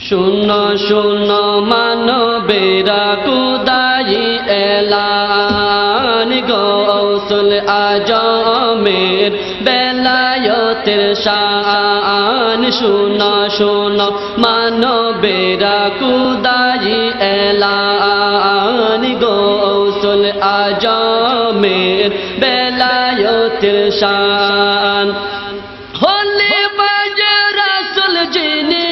শুনো শুনো মানবেরা খুদাই এলান গৌসুল আজমের বেলায়তের শান শুনো শুনো মানবেরা খুদাই এলান গৌসুল আজমের বেলায়তের শান হলে বাজে রাসূল যিনি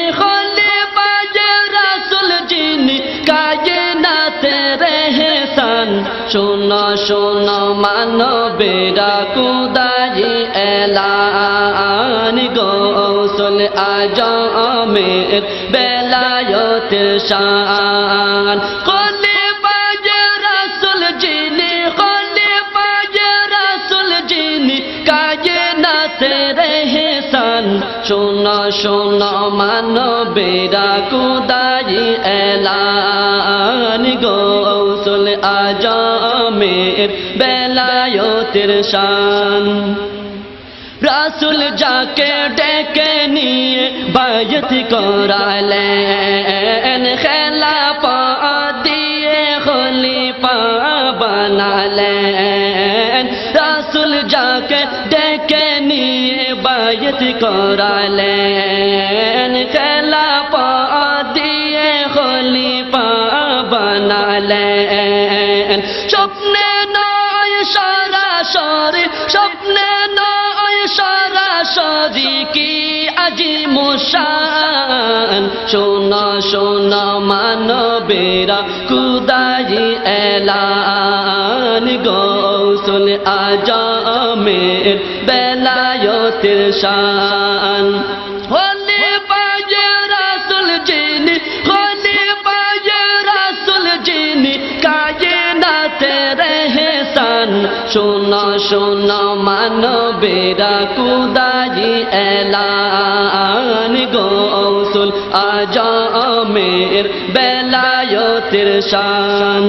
শুনো শুনো মানবেরা খুদাই এলান গৌসুল আজমের বেলায়তের শান কলে বাজে রাসূল যিনি কলে বাজে রাসূল যিনি কায়নাতের এহসান শুনো শুনো মানবেরা খুদাই এলান গৌসুল আজমের বেলায়তের শান রাসূল যাকে ডেকে নিয়ে বায়ত করালেন খেলাফত দিয়ে খলিফা বানালেন রাসূল যাকে ডেকে নিয়ে বায়ত করালেন খেলাফত দিয়ে খলিফা বানালেন স্বপ্নে নয় সরাসরি স্বপ্নে নয় সরাসরি কি আজিমুশান শোনো শোনো মানবেরা খুদাই এলান গৌসুল আজমের বেলায়তের শান হলে বাজে রাসূল যিনি হলে বাজে রাসূল যিনি কায়নাতের এহসান শোনো শোনো মানবেরা খুদাই এলান গৌসুল আজমের বেলায়তের শান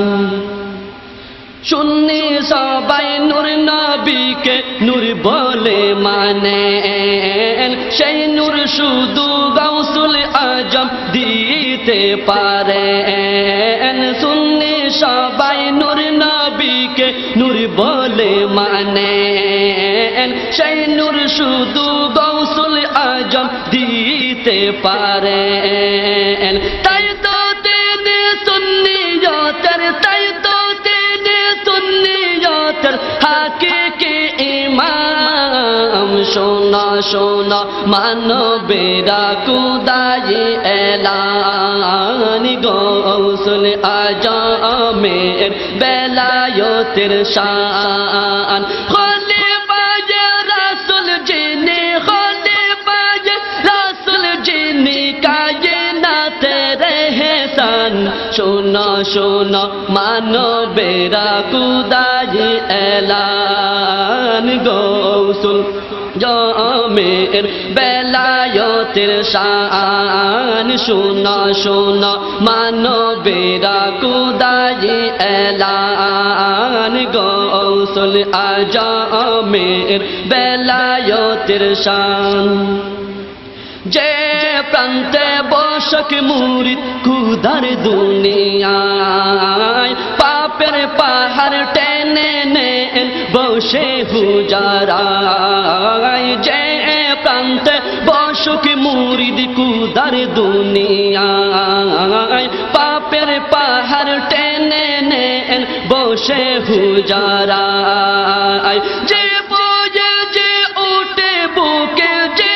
সুন্নি সবাই নূর নবীকে নূর বলে মানেন সেই নূর শুধু গাউসুল আজম দিতে পারেন সুন্নি সবাই নূর নবীকে নূর বলে মানেন সেই নূর শুধু গাউসুল আজম দিতে পারেন তাই তো তিনি সুন্নিয়তের তাই তো হাকিকি ইমাম শোনো শোনো মানবেরা খুদাই এলান গৌসুল আজমের বেলায়তের শান খলিফা রাসূল যিনি খলিফা রাসূল যিনি কায়নাতের এহসান শোনো শোনো মানবেরা খুদাই এলান গৌসুল আজমের বেলায়তের শান শোনো শোনো মানবেরা খুদাই এলান গৌসুল আজমের বেলায়তের শান যে প্রান্তে বসক মুরিদ খুদার দুনিয়ায় পাপের পাহাড় টেনে নেন বসে হুজারায় যে প্রান্তে বসক মুরিদ খুদার দুনিয়ায় পাপের পাহাড় টেনে নেন বসে হুজারায় যে বোঝে যে উঠে বুকে যে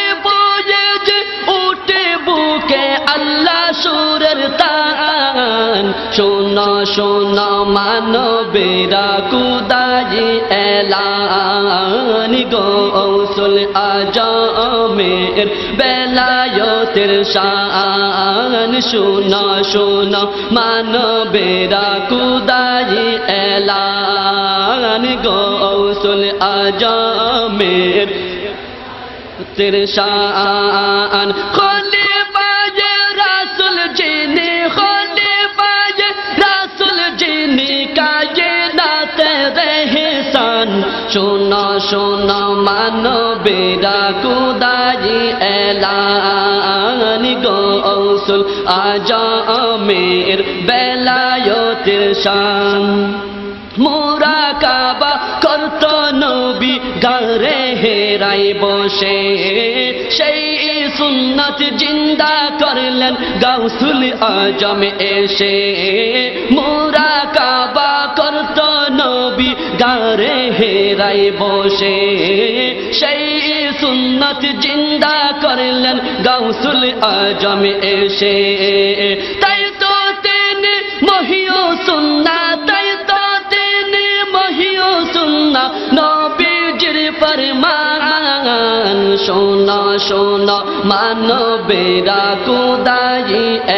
আল্লাহ সুরের তান শোনো শোনো মানবেরা খুদাই এলান গৌসুল আজমের বেলায়তের শান শোনো শোনো মানবেরা খুদাই এলান গৌসুল আজমের তের শান খলিফা রাসূল যিনি খলিফা রাসূল যিনি কায়নাতের এহসান শোনো শোনো মানবেরা খুদাই এলান গৌসুল গৌসুল আজমের বেলায়েতের শান মুরাকাবা করত নবী গারে হেরাই বসে সেই সুন্নাত জিন্দা করলেন গৌসুল আজম এসে মুরাকাবা করত নবী গারে হেরাই বসে সেই সুন্নাত জিন্দা করলেন গৌসুল আজম এসে তাই তো তিনি মহিও সুন্নাত তাই তো তিনি মহিও সুন্নাত নবীজির ফরমান শোনা শোনা মানবেরা খুদাই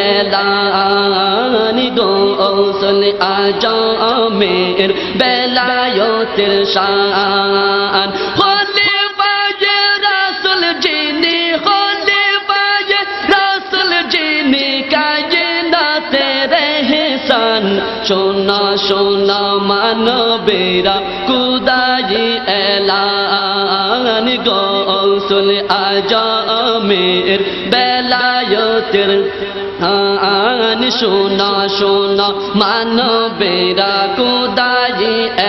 এলান গৌসুল আজমের বেলায়েতের শান খলিফায়ে রাসূল যিনি খলিফায়ে রাসূল যিনি কায়নাতের এহসান শোনা শোনা মানবেরা খুদাই এলান গৌসুল আজমের বেলায়েতের শান শোনা শোনা মানবেরা খুদাই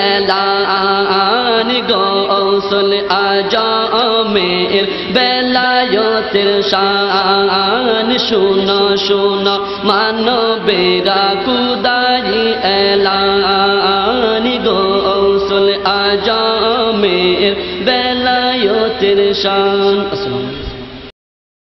এলান গৌসুল আজমের বেলায়েতের শান শোনা শোনা মানবেরা খুদাই এলান গৌসুল আজমের বেলায়েতের শান।